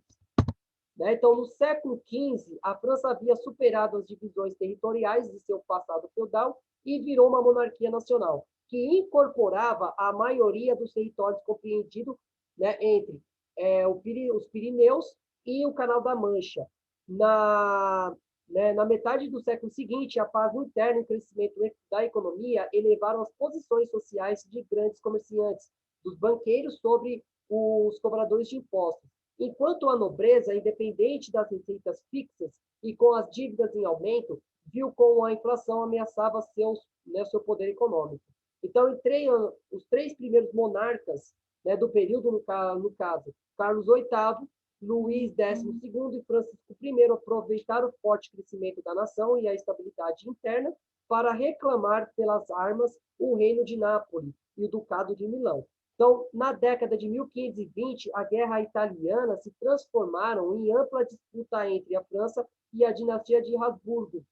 Então, no século XV, a França havia superado as divisões territoriais de seu passado feudal e virou uma monarquia nacional, que incorporava a maioria dos territórios compreendidos entre os Pirineus e o Canal da Mancha. Na metade do século seguinte, a paz interna e o crescimento da economia elevaram as posições sociais de grandes comerciantes, dos banqueiros sobre os cobradores de impostos, enquanto a nobreza, independente das receitas fixas e com as dívidas em aumento, viu como a inflação ameaçava seu poder econômico. Então, os 3 primeiros monarcas né, do período, no caso, Carlos VIII, Luís XII e Francisco I aproveitaram o forte crescimento da nação e a estabilidade interna para reclamar pelas armas o reino de Nápoles e o ducado de Milão. Então, na década de 1520, a guerra italiana se transformaram em ampla disputa entre a França e a dinastia de Habsburgo,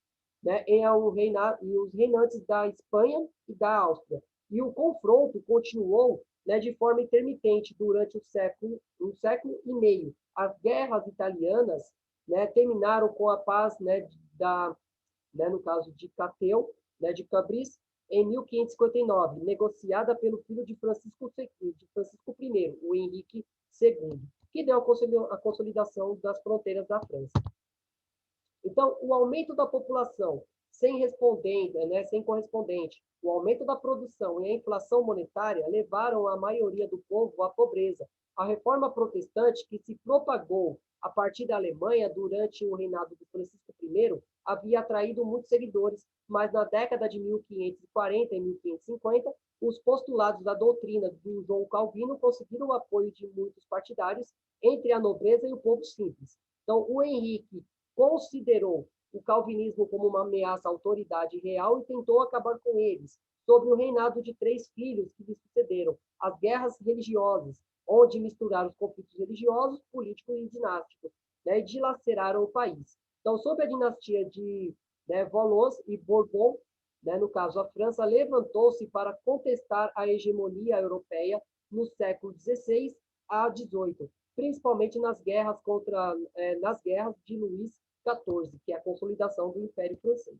né, e os reinantes da Espanha e da Áustria. E o confronto continuou, né, de forma intermitente durante um século e meio. As guerras italianas, né, terminaram com a paz, né, no caso de Cateu, né, de Cabris, em 1559, negociada pelo filho de Francisco I, o Henrique II, que deu a consolidação das fronteiras da França. Então, o aumento da população sem correspondente, o aumento da produção e a inflação monetária levaram a maioria do povo à pobreza. A reforma protestante, que se propagou a partir da Alemanha durante o reinado de Francisco I, havia atraído muitos seguidores, mas na década de 1540 e 1550, os postulados da doutrina do João Calvino conseguiram o apoio de muitos partidários entre a nobreza e o povo simples. Então, o Henrique considerou o calvinismo como uma ameaça à autoridade real e tentou acabar com eles, sob o reinado de 3 filhos que lhe sucederam, as guerras religiosas, onde misturaram os conflitos religiosos, políticos e dinásticos, né, e dilaceraram o país. Então, sob a dinastia de, né, Valois e Bourbon, né, no caso a França, levantou-se para contestar a hegemonia europeia no século XVI a XVIII, principalmente nas guerras de Luís XIV, que é a consolidação do Império Francês.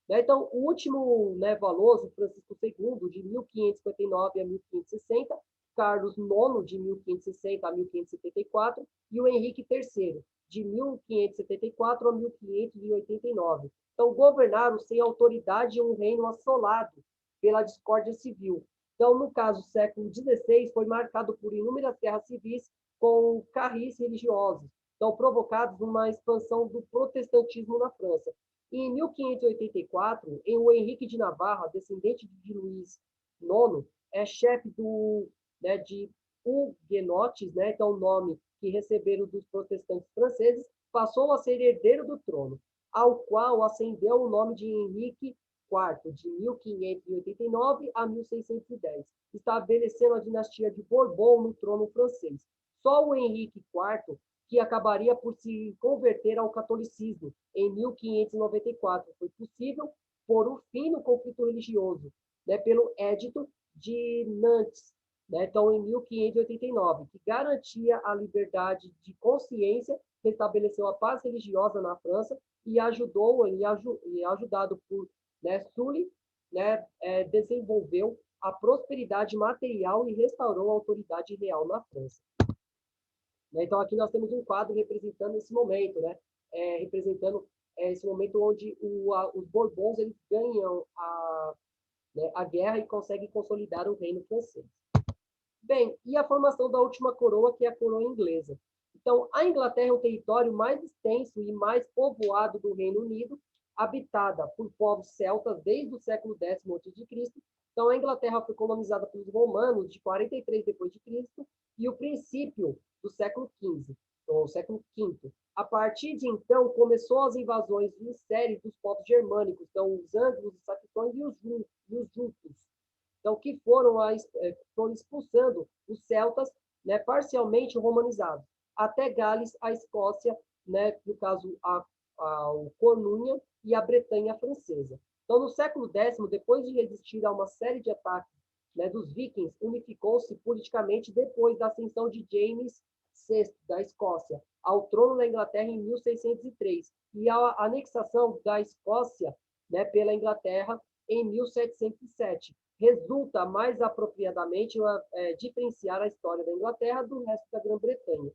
Então, o último, né, Valoso, Francisco II, de 1559 a 1560, Carlos IX, de 1560 a 1574, e o Henrique III, de 1574 a 1589. Então, governaram sem autoridade em um reino assolado pela discórdia civil. Então, no caso, o século XVI foi marcado por inúmeras guerras civis com carris religiosos, então provocados uma expansão do protestantismo na França. E em 1584, o Henrique de Navarra, descendente de Luís IX, é chefe de huguenotes, né, então o nome que receberam dos protestantes franceses, passou a ser herdeiro do trono, ao qual ascendeu o nome de Henrique IV, de 1589 a 1610, estabelecendo a dinastia de Bourbon no trono francês. Só o Henrique IV, que acabaria por se converter ao catolicismo em 1594, foi possível pôr um fim no conflito religioso, né, pelo Edito de Nantes, né, então em 1589, que garantia a liberdade de consciência, restabeleceu a paz religiosa na França e ajudado por, né, Sully, né, desenvolveu a prosperidade material e restaurou a autoridade real na França. Então, aqui nós temos um quadro representando esse momento, né? Representando esse momento onde os Bourbons eles ganham a guerra e conseguem consolidar o reino francês. Bem, e a formação da última coroa, que é a coroa inglesa. Então, a Inglaterra é o território mais extenso e mais povoado do Reino Unido, habitada por povos celtas desde o século X a.C. Então, a Inglaterra foi colonizada pelos romanos de 43 depois de Cristo e o princípio do século XV, ou século V. A partir de então, começou as invasões em série dos povos germânicos, então os ângulos, os saxões e os jutos. Então, que foram expulsando os celtas, né, parcialmente romanizados, até Gales, a Escócia, né, no caso, a Cornunha e a Bretanha francesa. Então, no século X, depois de resistir a uma série de ataques, né, dos vikings, unificou-se politicamente depois da ascensão de James VI, da Escócia, ao trono da Inglaterra em 1603, e a anexação da Escócia, né, pela Inglaterra em 1707. Resulta mais apropriadamente diferenciar a história da Inglaterra do resto da Grã-Bretanha.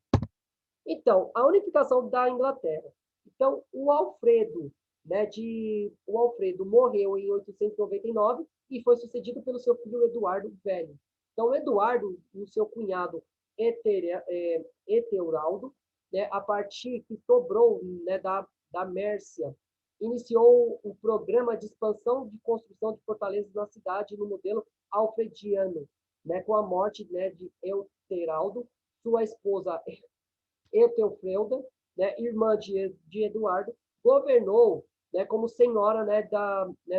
Então, a unificação da Inglaterra. Então, o Alfredo morreu em 899 e foi sucedido pelo seu filho Eduardo Velho. Então, Eduardo, o seu cunhado Eteuraldo, né, a partir que sobrou, né, da Mércia, iniciou o programa de expansão de construção de fortalezas na cidade no modelo alfrediano, né, com a morte, né, de Euteraldo, sua esposa Etelfreuda, né, irmã de Eduardo, governou, né, como senhora, né,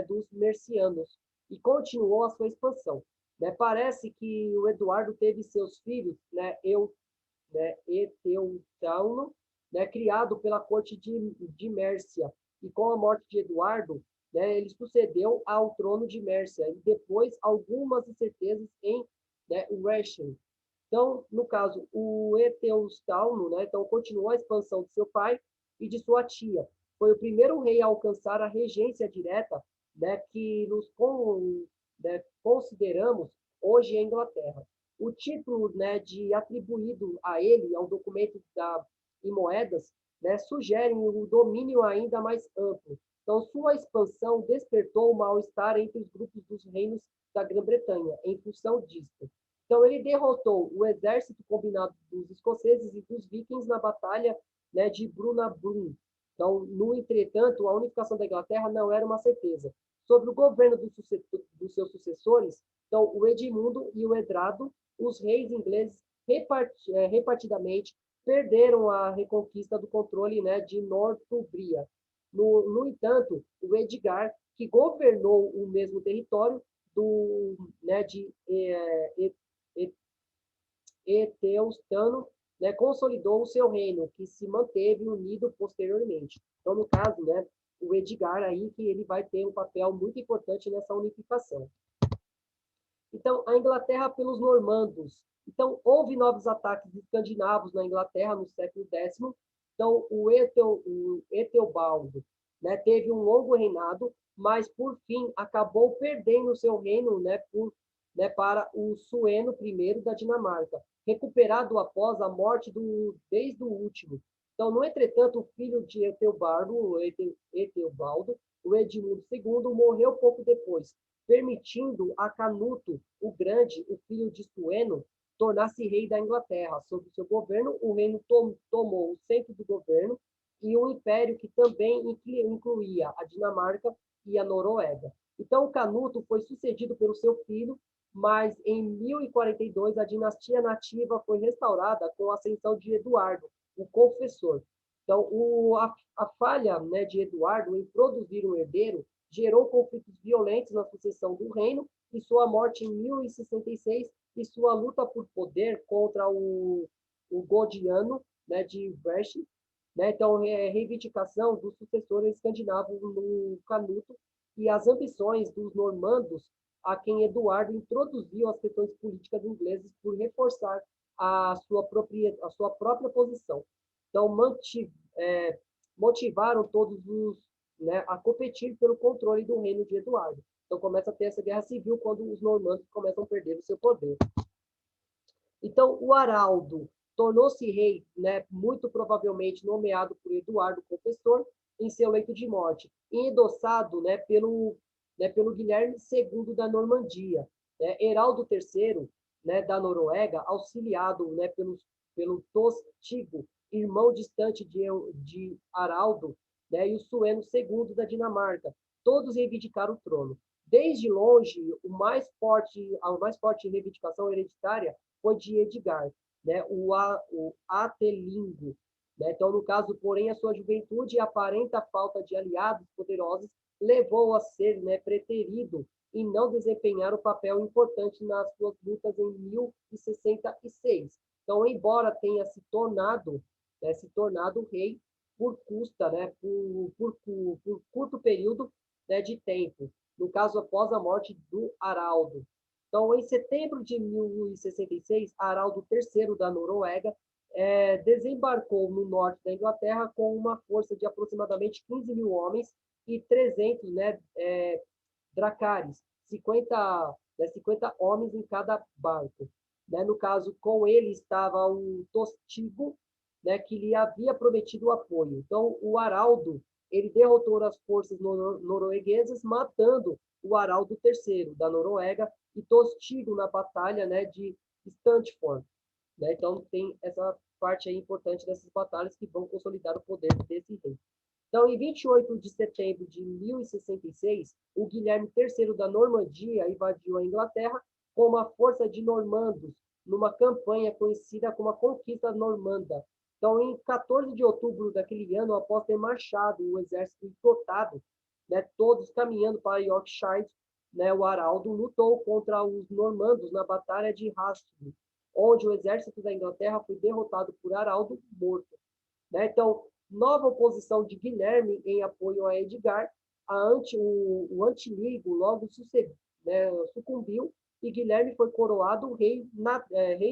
dos Mercianos e continuou a sua expansão. Né? Parece que o Eduardo teve seus filhos, Eteutauno, né, criado pela corte de Mércia. E com a morte de Eduardo, né, ele sucedeu ao trono de Mércia e depois algumas incertezas em, né, Rechen. Então, no caso, o Eteustauno, né, então, continuou a expansão de seu pai e de sua tia. Foi o primeiro rei a alcançar a regência direta, né, que né, consideramos hoje a Inglaterra. O título, né, de atribuído a ele, ao documento e moedas, né, sugerem o domínio ainda mais amplo. Então, sua expansão despertou o mal-estar entre os grupos dos reinos da Grã-Bretanha, em função disto. Então, ele derrotou o exército combinado dos escoceses e dos vikings na batalha, né, de Brunabun. Então, no entretanto, a unificação da Inglaterra não era uma certeza. Sobre o governo dos seus sucessores, então, o Edmundo e o Edrado, os reis ingleses, repartidamente, perderam a reconquista do controle, né, de Northumbria. No entanto, o Edgar, que governou o mesmo território né, de Eteustano, né, consolidou o seu reino, que se manteve unido posteriormente. Então, no caso, né, o Edgar aí, que ele vai ter um papel muito importante nessa unificação. Então, a Inglaterra pelos normandos. Então, houve novos ataques escandinavos na Inglaterra no século X. Então, o Eteobaldo, né, teve um longo reinado, mas, por fim, acabou perdendo o seu reino, né, para o Sueno I da Dinamarca, recuperado após a morte desde o último. Então, no entretanto, o filho de Eteobaldo, o Edmundo II, morreu pouco depois, permitindo a Canuto o Grande, o filho de Sueno, tornar-se rei da Inglaterra. Sob seu governo, o reino tomou o centro do governo e um império que também incluía a Dinamarca e a Noruega. Então, Canuto foi sucedido pelo seu filho, mas em 1042 a dinastia nativa foi restaurada com a ascensão de Eduardo, o Confessor. Então, a falha, né, de Eduardo em produzir um herdeiro gerou conflitos violentos na sucessão do reino e sua morte em 1066 e sua luta por poder contra o Godiano, né, de Brecht, né, então reivindicação dos sucessores escandinavos no Canuto e as ambições dos normandos a quem Eduardo introduziu as questões políticas inglesas por reforçar a sua própria posição. Então, motivaram todos os, né, a competir pelo controle do reino de Eduardo. Então, começa a ter essa guerra civil quando os normandos começam a perder o seu poder. Então, o Araldo tornou-se rei, né, muito provavelmente nomeado por Eduardo Confessor em seu leito de morte, e endossado, né, pelo Guilherme II da Normandia. Né, Heraldo III, né, da Noruega, auxiliado, né, pelo Tostigo, irmão distante de Haraldo, né, e o Sueno II da Dinamarca. Todos reivindicaram o trono. Desde longe, a mais forte reivindicação hereditária foi de Edgar, né, o Atelingo. Né? Então, no caso, porém, a sua juventude e aparenta falta de aliados poderosos levou a ser, né, preterido e não desempenhar o papel importante nas suas lutas em 1066. Então, embora tenha se tornado rei por curto período, né, de tempo, no caso, após a morte do Haraldo. Então, em setembro de 1066, Haraldo III da Noruega desembarcou no norte da Inglaterra com uma força de aproximadamente 15 mil homens e 300, né, dracares, 50 homens em cada barco. Né? No caso, com ele estava o Tostigo, né, que lhe havia prometido apoio. Então, o Haraldo, ele derrotou as forças norueguesas, matando o Haraldo III da Noruega e Tostigo na batalha, né, de Stantford. Né? Então, tem essa parte aí importante dessas batalhas que vão consolidar o poder desse rei. Então, em 28 de setembro de 1066, o Guilherme III da Normandia invadiu a Inglaterra como a força de normandos, numa campanha conhecida como a Conquista Normanda. Então, em 14 de outubro daquele ano, após ter marchado o exército esgotado, né, todos caminhando para Yorkshire, né, o Araldo lutou contra os normandos na Batalha de Hastings, onde o exército da Inglaterra foi derrotado por Araldo, morto. Né? Então, nova oposição de Guilherme em apoio a Edgar, o antiligo logo sucumbiu e Guilherme foi coroado rei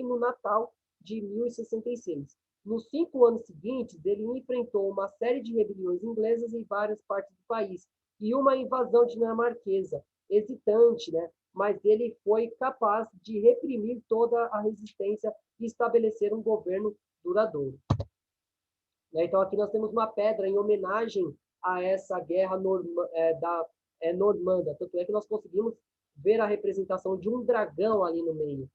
no Natal de 1066. Nos 5 anos seguintes, ele enfrentou uma série de rebeliões inglesas em várias partes do país e uma invasão dinamarquesa, hesitante, né? Mas ele foi capaz de reprimir toda a resistência e estabelecer um governo duradouro. Então, aqui nós temos uma pedra em homenagem a essa guerra normanda. Tanto é que nós conseguimos ver a representação de um dragão ali no meio.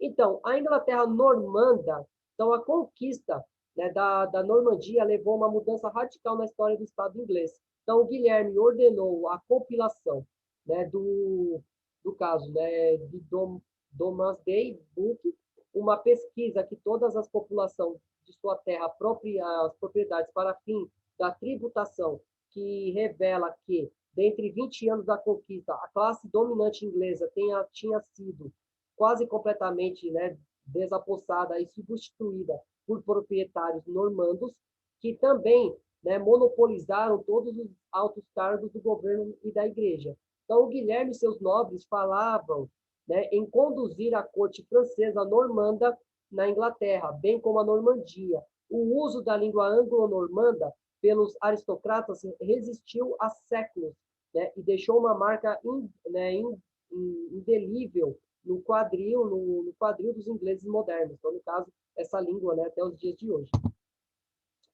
Então, a Inglaterra normanda, então a conquista, né, da Normandia levou a uma mudança radical na história do Estado inglês. Então, o Guilherme ordenou a compilação, né, do caso, né, de Domesday Book, uma pesquisa que todas as populações de sua terra as propriedades para fim da tributação, que revela que, dentre 20 anos da conquista, a classe dominante inglesa tinha sido quase completamente, né, desapossada e substituída por proprietários normandos, que também, né, monopolizaram todos os altos cargos do governo e da igreja. Então, o Guilherme e seus nobres falavam, né, em conduzir a corte francesa normanda na Inglaterra, bem como a Normandia. O uso da língua anglo-normanda pelos aristocratas resistiu há séculos, né, e deixou uma marca indelível no quadril dos ingleses modernos. Então, no caso, essa língua, né, até os dias de hoje.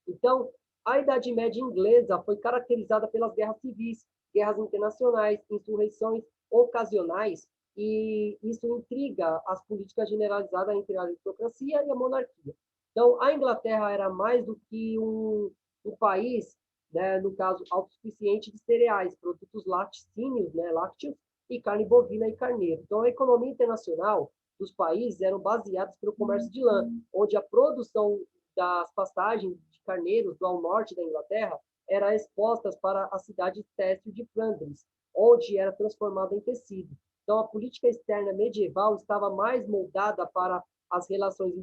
Então, a Idade Média inglesa foi caracterizada pelas guerras civis, guerras internacionais, insurreições ocasionais, e isso intriga as políticas generalizadas entre a aristocracia e a monarquia. Então, a Inglaterra era mais do que um país, né, no caso, autossuficiente de cereais, produtos laticínios, né, lácteos, e carne bovina e carneiro. Então, a economia internacional dos países eram baseadas pelo comércio de lã, onde a produção das pastagens de carneiros do norte da Inglaterra era exposta para a cidade têxtil de Flandres, onde era transformada em tecido. Então, a política externa medieval estava mais moldada para as relações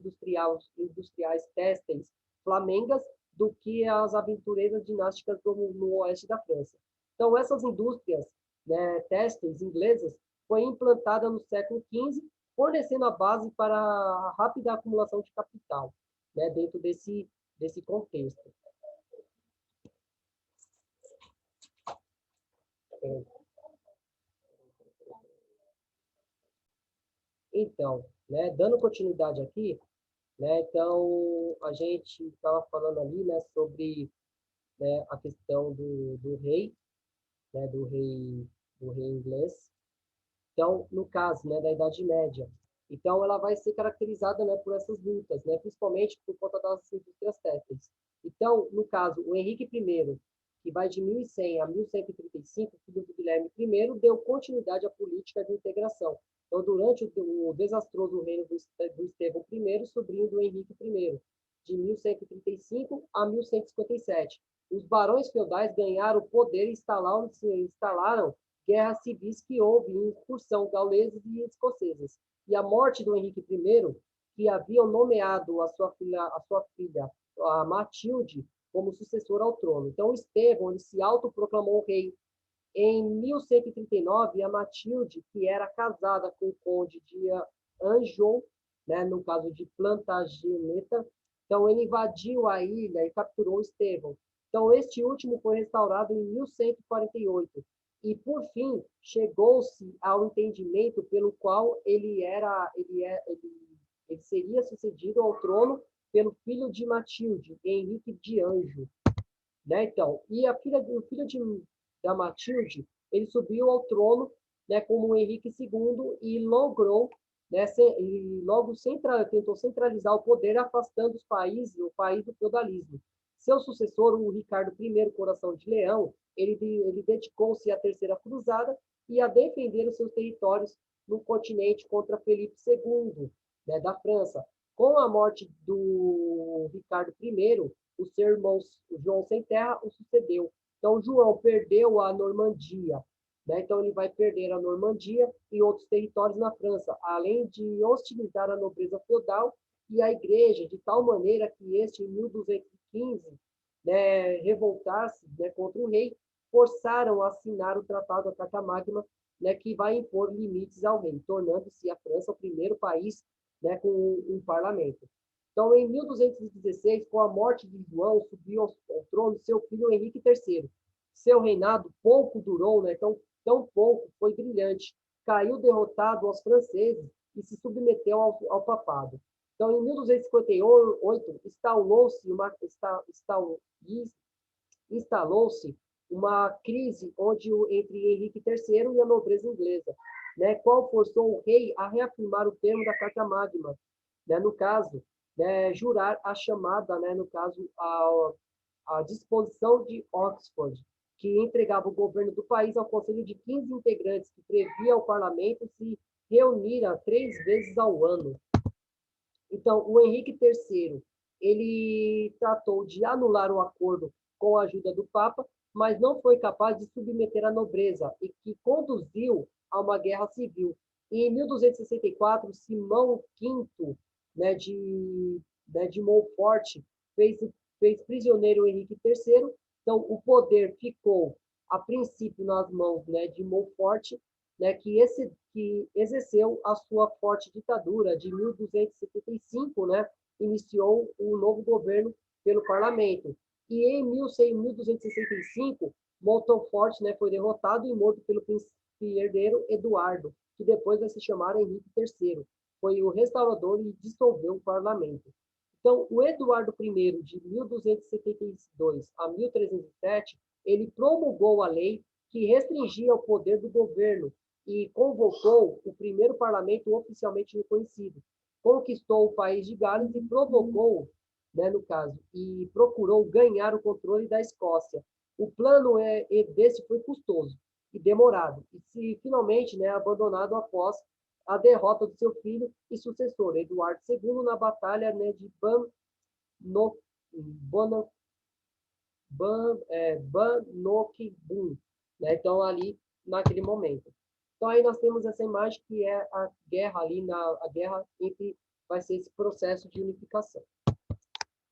industriais têxteis flamengas do que as aventureiras dinásticas no oeste da França. Então, essas indústrias, né, têxteis inglesas foi implantada no século XV, fornecendo a base para a rápida acumulação de capital, né, dentro desse contexto. Então, né, dando continuidade aqui, né, então a gente estava falando ali, né, sobre, né, a questão do rei, né, do rei inglês. Então, no caso, né, da Idade Média, então ela vai ser caracterizada, né, por essas lutas, né, principalmente por conta das indústrias têxteis. Então, no caso, o Henrique I, que vai de 1100 a 1135, filho do Guilherme I, deu continuidade à política de integração. Então, durante o desastroso reino do Estevão I, sobrinho do Henrique I, de 1135 a 1157, os barões feudais ganharam poder e instalaram guerras civis que houve em incursão gauleses e escocesas. E a morte do Henrique I, que haviam nomeado a sua filha, a Matilde, como sucessora ao trono. Então, Estevão ele se autoproclamou rei. Em 1139, a Matilde, que era casada com o conde de Anjou, né, no caso de Plantageneta, então ele invadiu a ilha e capturou Estevão. Então, este último foi restaurado em 1148. E, por fim, chegou-se ao entendimento pelo qual ele seria sucedido ao trono pelo filho de Matilde, Henrique de Anjou. Né? Então, e o filho da Matilde, ele subiu ao trono, né, como Henrique II e logrou, né, e logo tentou centralizar o poder, afastando o país do feudalismo. Seu sucessor, o Ricardo I, Coração de Leão, ele dedicou-se à Terceira Cruzada e a defender os seus territórios no continente contra Felipe II, né, da França. Com a morte do Ricardo I, o seu irmão João Sem Terra o sucedeu. Então, João perdeu a Normandia, né? Então, ele vai perder a Normandia e outros territórios na França, além de hostilizar a nobreza feudal e a igreja, de tal maneira que este, em 1215, né, revoltar-se, né, contra o rei, forçaram a assinar o Tratado da Carta Magna, né, que vai impor limites ao rei, tornando-se a França o primeiro país, né, com um parlamento. Então, em 1216, com a morte de João, subiu ao trono seu filho Henrique III. Seu reinado pouco durou, né, tão pouco, foi brilhante. Caiu derrotado aos franceses e se submeteu ao papado. Então, em 1258, instalou-se uma crise entre Henrique III e a nobreza inglesa, né, qual forçou o rei a reafirmar o termo da Carta Magna, né, no caso, né, jurar a chamada, né, no caso, a disposição de Oxford, que entregava o governo do país ao conselho de 15 integrantes, que previa ao parlamento se reunir 3 vezes ao ano. Então, o Henrique III, ele tratou de anular o acordo com a ajuda do Papa, mas não foi capaz de submeter a nobreza, e que conduziu a uma guerra civil. E em 1264, Simão V, de Montfort, fez prisioneiro o Henrique III. Então, o poder ficou, a princípio, nas mãos, né, de Montfort, né, que exerceu a sua forte ditadura de 1275, né, iniciou um novo governo pelo parlamento. E em 1265, Montfort, né, foi derrotado e morto pelo príncipe herdeiro Eduardo, que depois vai se chamar Henrique III. Foi o restaurador e dissolveu o parlamento. Então, o Eduardo I, de 1272 a 1307, ele promulgou a lei que restringia o poder do governo e convocou o primeiro parlamento oficialmente reconhecido. Conquistou o país de Gales e provocou, né, no caso, e procurou ganhar o controle da Escócia. O plano desse foi custoso e demorado, e se finalmente, né, abandonado após a derrota do seu filho e sucessor, Eduardo II, na batalha, né, de Bannockburn, né? Então, ali, naquele momento. Então, aí nós temos essa imagem que é a guerra ali, a guerra entre, vai ser esse processo de unificação.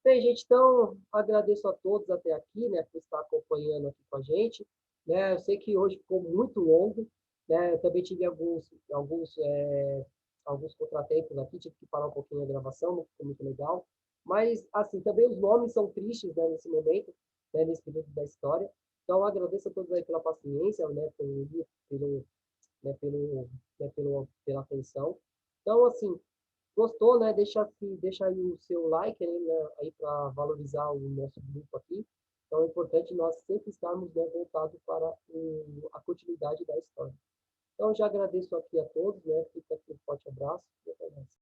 Bem, gente, então, agradeço a todos até aqui, né, por estar acompanhando aqui com a gente, né? Eu sei que hoje ficou muito longo, né? Eu também tive alguns contratempos aqui, tive que parar um pouquinho a gravação, não ficou muito legal. Mas, assim, também os nomes são tristes, né, nesse momento, né, nesse período da história. Então, agradeço a todos aí pela paciência, né, né, pela atenção. Então, assim, gostou, né? Deixa aí o seu like aí para valorizar o nosso grupo aqui. Então é importante nós sempre estarmos, né, voltados para a continuidade da história. Então já agradeço aqui a todos, né? Fica aqui um forte abraço e até mais.